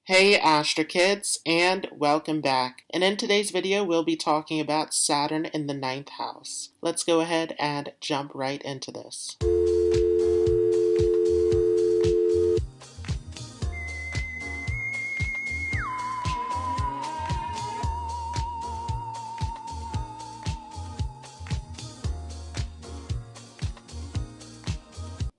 Hey Astro Kids, and welcome back. And in today's video, we'll be talking about Saturn in the ninth house. Let's go ahead and jump right into this.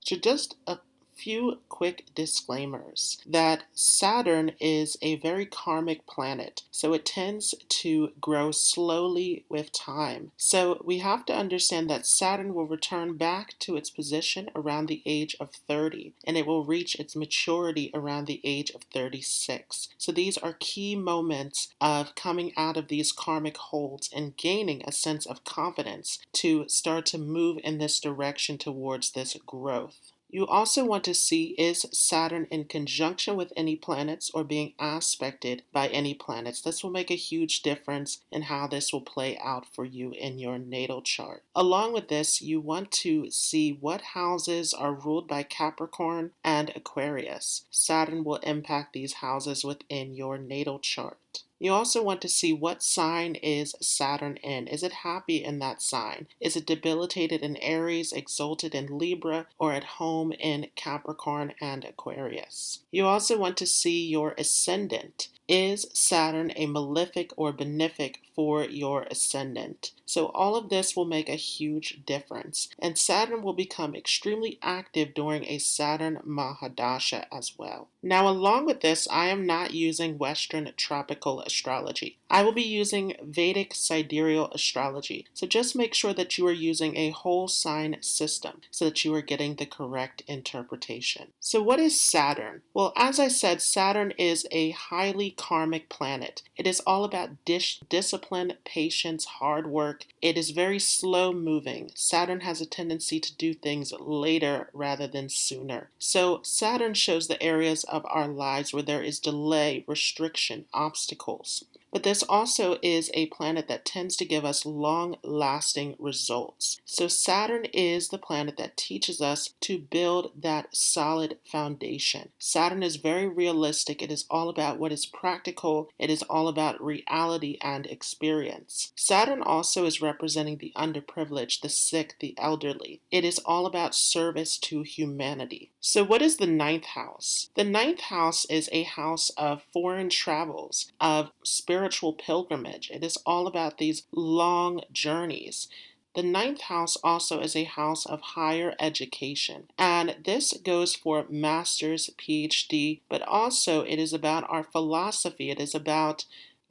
So just a few quick disclaimers that Saturn is a very karmic planet, so it tends to grow slowly with time. So we have to understand that Saturn will return back to its position around the age of 30, and it will reach its maturity around the age of 36. So these are key moments of coming out of these karmic holds and gaining a sense of confidence to start to move in this direction towards this growth. You also want to see, is Saturn in conjunction with any planets or being aspected by any planets? This will make a huge difference in how this will play out for you in your natal chart. Along with this, you want to see what houses are ruled by Capricorn and Aquarius. Saturn will impact these houses within your natal chart. You also want to see what sign is Saturn in. Is it happy in that sign? Is it debilitated in Aries, exalted in Libra, or at home in Capricorn and Aquarius? You also want to see your ascendant. Is Saturn a malefic or benefic for your ascendant? So all of this will make a huge difference. And Saturn will become extremely active during a Saturn Mahadasha as well. Now, along with this, I am not using Western tropical astrology. I will be using Vedic sidereal astrology. So just make sure that you are using a whole sign system so that you are getting the correct interpretation. So what is Saturn? Well, as I said, Saturn is a highly karmic planet. It is all about discipline, patience, hard work. It is very slow moving. Saturn has a tendency to do things later rather than sooner. So Saturn shows the areas of our lives where there is delay, restriction, obstacles. But this also is a planet that tends to give us long-lasting results. So Saturn is the planet that teaches us to build that solid foundation. Saturn is very realistic. It is all about what is practical. It is all about reality and experience. Saturn also is representing the underprivileged, the sick, the elderly. It is all about service to humanity. So what is the ninth house? The ninth house is a house of foreign travels, of spiritual pilgrimage. It is all about these long journeys. The ninth house also is a house of higher education, and this goes for master's, PhD, but also it is about our philosophy. It is about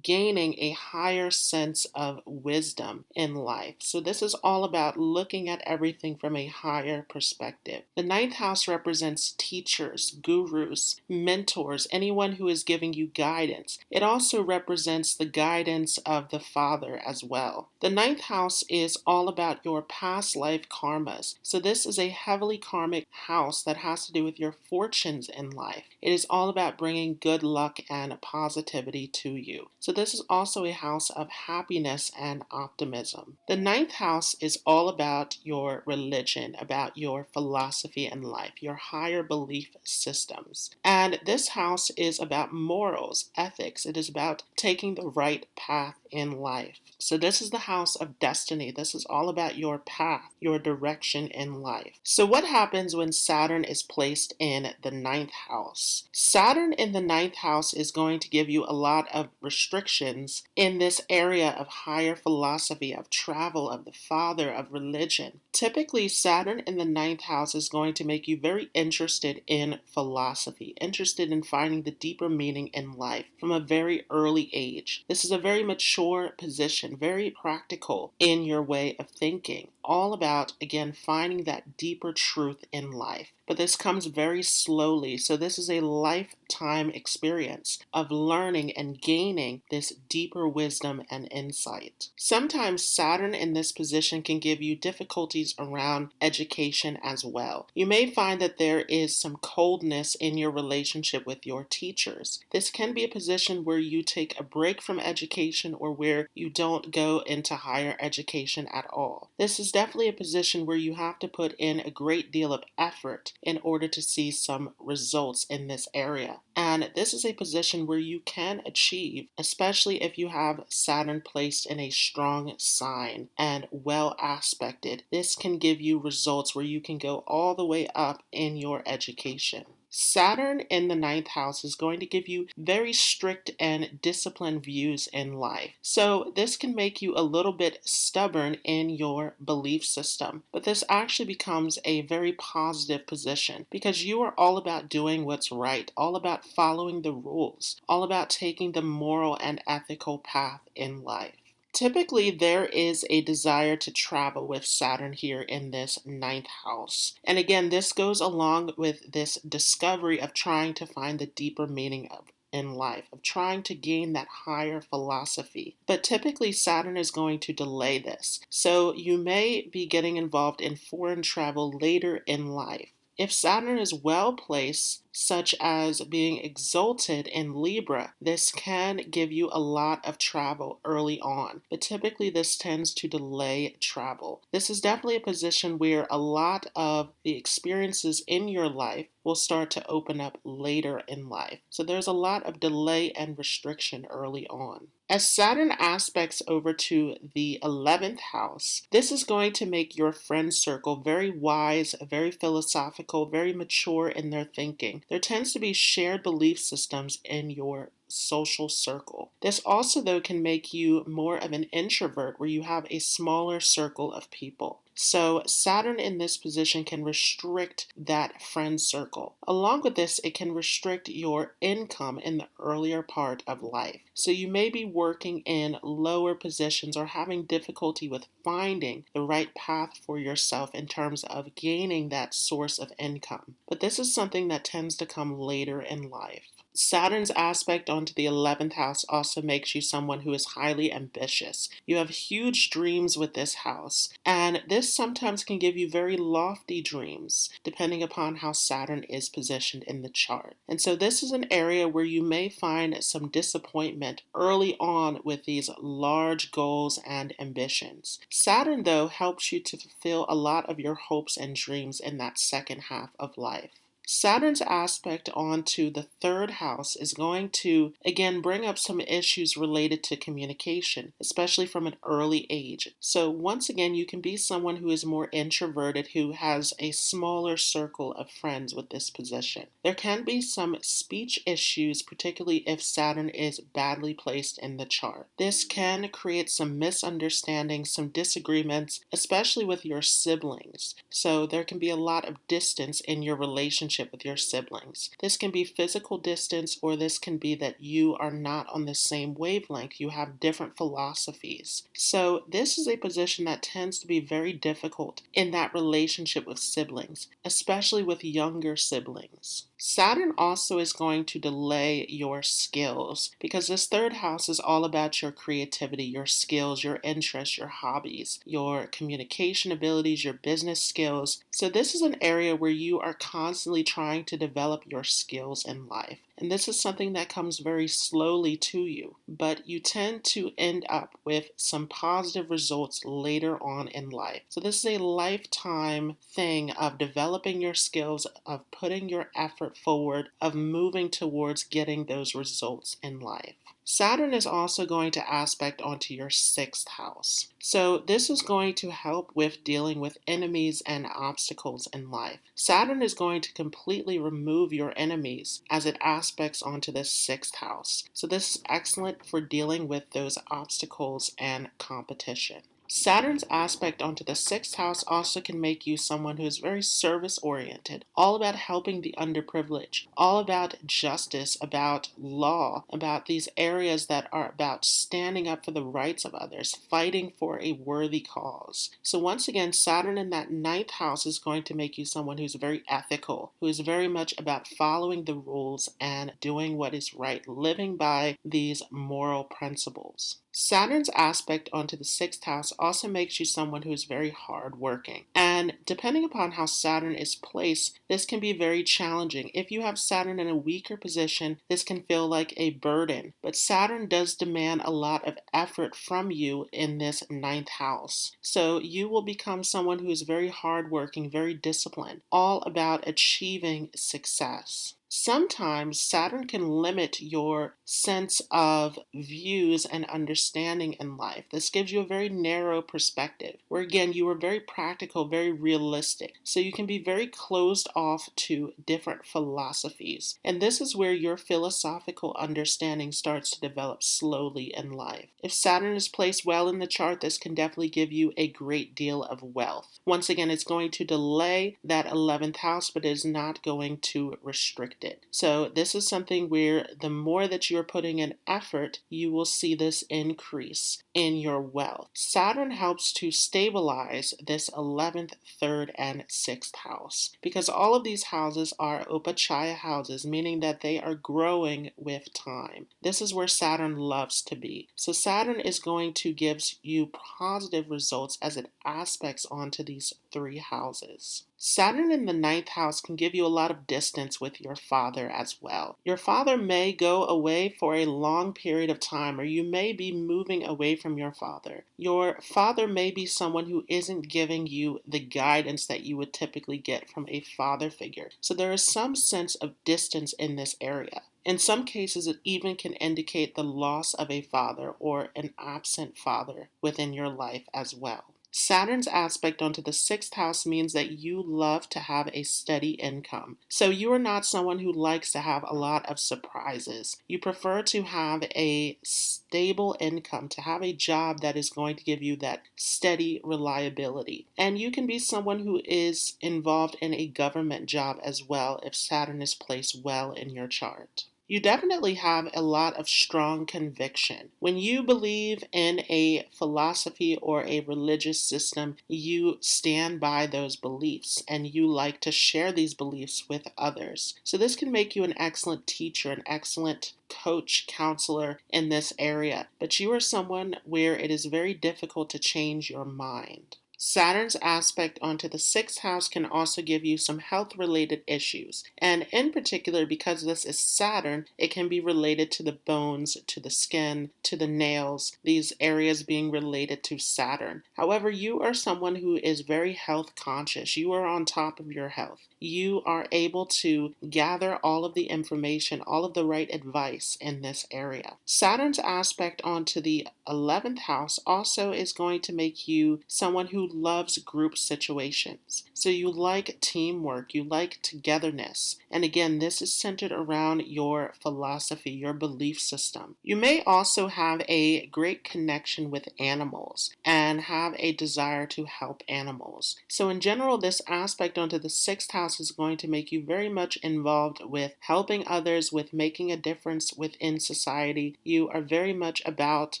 gaining a higher sense of wisdom in life. So this is all about looking at everything from a higher perspective. The ninth house represents teachers, gurus, mentors, anyone who is giving you guidance. It also represents the guidance of the Father as well. The ninth house is all about your past life karmas. So this is a heavily karmic house that has to do with your fortunes in life. It is all about bringing good luck and positivity to you. So this is also a house of happiness and optimism. The ninth house is all about your religion, about your philosophy in life, your higher belief systems. And this house is about morals, ethics. It is about taking the right path in life. So this is the house of destiny. This is all about your path, your direction in life. So what happens when Saturn is placed in the ninth house? Saturn in the ninth house is going to give you a lot of restrictions in this area of higher philosophy, of travel, of the Father, of religion. Typically, Saturn in the ninth house is going to make you very interested in philosophy, interested in finding the deeper meaning in life from a very early age. This is a very mature position, very practical in your way of thinking, all about, again, finding that deeper truth in life. But this comes very slowly, so this is a lifetime experience of learning and gaining this deeper wisdom and insight. Sometimes Saturn in this position can give you difficulties around education as well. You may find that there is some coldness in your relationship with your teachers. This can be a position where you take a break from education or or where you don't go into higher education at all. This is definitely a position where you have to put in a great deal of effort in order to see some results in this area. And this is a position where you can achieve, especially if you have Saturn placed in a strong sign and well aspected. This can give you results where you can go all the way up in your education. Saturn in the ninth house is going to give you very strict and disciplined views in life. So this can make you a little bit stubborn in your belief system. But this actually becomes a very positive position because you are all about doing what's right, all about following the rules, all about taking the moral and ethical path in life. Typically, there is a desire to travel with Saturn here in this ninth house. And again, this goes along with this discovery of trying to find the deeper meaning in life, of trying to gain that higher philosophy. But typically, Saturn is going to delay this. So you may be getting involved in foreign travel later in life. If Saturn is well placed, such as being exalted in Libra, this can give you a lot of travel early on, but typically this tends to delay travel. This is definitely a position where a lot of the experiences in your life will start to open up later in life. So there's a lot of delay and restriction early on. As Saturn aspects over to the 11th house, this is going to make your friend circle very wise, very philosophical, very mature in their thinking. There tends to be shared belief systems in your social circle. This also, though, can make you more of an introvert where you have a smaller circle of people. So Saturn in this position can restrict that friend circle. Along with this, it can restrict your income in the earlier part of life. So you may be working in lower positions or having difficulty with finding the right path for yourself in terms of gaining that source of income. But this is something that tends to come later in life. Saturn's aspect onto the 11th house also makes you someone who is highly ambitious. You have huge dreams with this house, and this sometimes can give you very lofty dreams, depending upon how Saturn is positioned in the chart. And so this is an area where you may find some disappointment early on with these large goals and ambitions. Saturn, though, helps you to fulfill a lot of your hopes and dreams in that second half of life. Saturn's aspect onto the third house is going to, again, bring up some issues related to communication, especially from an early age. So once again, you can be someone who is more introverted, who has a smaller circle of friends with this position. There can be some speech issues, particularly if Saturn is badly placed in the chart. This can create some misunderstandings, some disagreements, especially with your siblings. So there can be a lot of distance in your relationship with your siblings. This can be physical distance, or this can be that you are not on the same wavelength. You have different philosophies. So this is a position that tends to be very difficult in that relationship with siblings, especially with younger siblings. Saturn also is going to delay your skills because this third house is all about your creativity, your skills, your interests, your hobbies, your communication abilities, your business skills. So this is an area where you are constantly trying to develop your skills in life. And this is something that comes very slowly to you, but you tend to end up with some positive results later on in life. So this is a lifetime thing of developing your skills, of putting your effort forward, of moving towards getting those results in life. Saturn is also going to aspect onto your 6th house. So this is going to help with dealing with enemies and obstacles in life. Saturn is going to completely remove your enemies as it aspects onto the 6th house. So this is excellent for dealing with those obstacles and competition. Saturn's aspect onto the 6th house also can make you someone who is very service-oriented, all about helping the underprivileged, all about justice, about law, about these areas that are about standing up for the rights of others, fighting for a worthy cause. So once again, Saturn in that 9th house is going to make you someone who's very ethical, who is very much about following the rules and doing what is right, living by these moral principles. Saturn's aspect onto the 6th house also makes you someone who is very hardworking. And depending upon how Saturn is placed, this can be very challenging. If you have Saturn in a weaker position, this can feel like a burden. But Saturn does demand a lot of effort from you in this ninth house. So you will become someone who is very hardworking, very disciplined, all about achieving success. Sometimes Saturn can limit your sense of views and understanding in life. This gives you a very narrow perspective, where again, you are very practical, very realistic. So you can be very closed off to different philosophies. And this is where your philosophical understanding starts to develop slowly in life. If Saturn is placed well in the chart, this can definitely give you a great deal of wealth. Once again, it's going to delay that 11th house, but it is not going to restrict it. So this is something where the more that you are putting in effort, you will see this increase in your wealth. Saturn helps to stabilize this 11th, 3rd, and 6th house, because all of these houses are upachaya houses, meaning that they are growing with time. This is where Saturn loves to be. So Saturn is going to give you positive results as it aspects onto these 3 houses. Saturn in the 9th house can give you a lot of distance with your father as well. Your father may go away for a long period of time, or you may be moving away from your father. Your father may be someone who isn't giving you the guidance that you would typically get from a father figure. So there is some sense of distance in this area. In some cases, it even can indicate the loss of a father or an absent father within your life as well. Saturn's aspect onto the 6th house means that you love to have a steady income. So you are not someone who likes to have a lot of surprises. You prefer to have a stable income, to have a job that is going to give you that steady reliability. And you can be someone who is involved in a government job as well if Saturn is placed well in your chart. You definitely have a lot of strong conviction. When you believe in a philosophy or a religious system, you stand by those beliefs and you like to share these beliefs with others. So this can make you an excellent teacher, an excellent coach, counselor in this area. But you are someone where it is very difficult to change your mind. Saturn's aspect onto the 6th house can also give you some health-related issues. And in particular, because this is Saturn, it can be related to the bones, to the skin, to the nails, these areas being related to Saturn. However, you are someone who is very health conscious. You are on top of your health. You are able to gather all of the information, all of the right advice in this area. Saturn's aspect onto the 11th house also is going to make you someone who loves group situations. So you like teamwork, you like togetherness. And again, this is centered around your philosophy, your belief system. You may also have a great connection with animals and have a desire to help animals. So in general, this aspect onto the 6th house is going to make you very much involved with helping others, with making a difference within society. You are very much about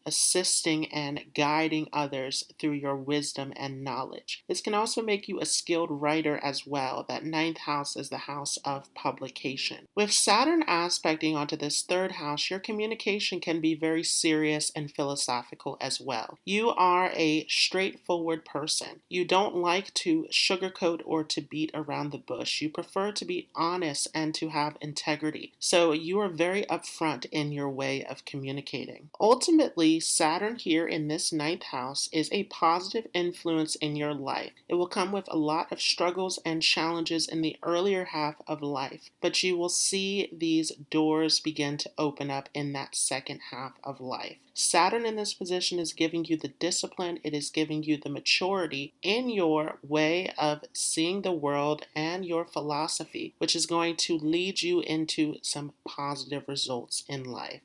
assisting and guiding others through your wisdom and knowledge. This can also make you a skilled writer as well. That 9th house is the house of publication. With Saturn aspecting onto this 3rd house, your communication can be very serious and philosophical as well. You are a straightforward person. You don't like to sugarcoat or to beat around the bush. You prefer to be honest and to have integrity. So you are very upfront in your way of communicating. Ultimately, Saturn here in this 9th house is a positive influence in your life. It will come with a lot of struggles and challenges in the earlier half of life, but you will see these doors begin to open up in that second half of life. Saturn in this position is giving you the discipline, it is giving you the maturity in your way of seeing the world and your philosophy, which is going to lead you into some positive results in life.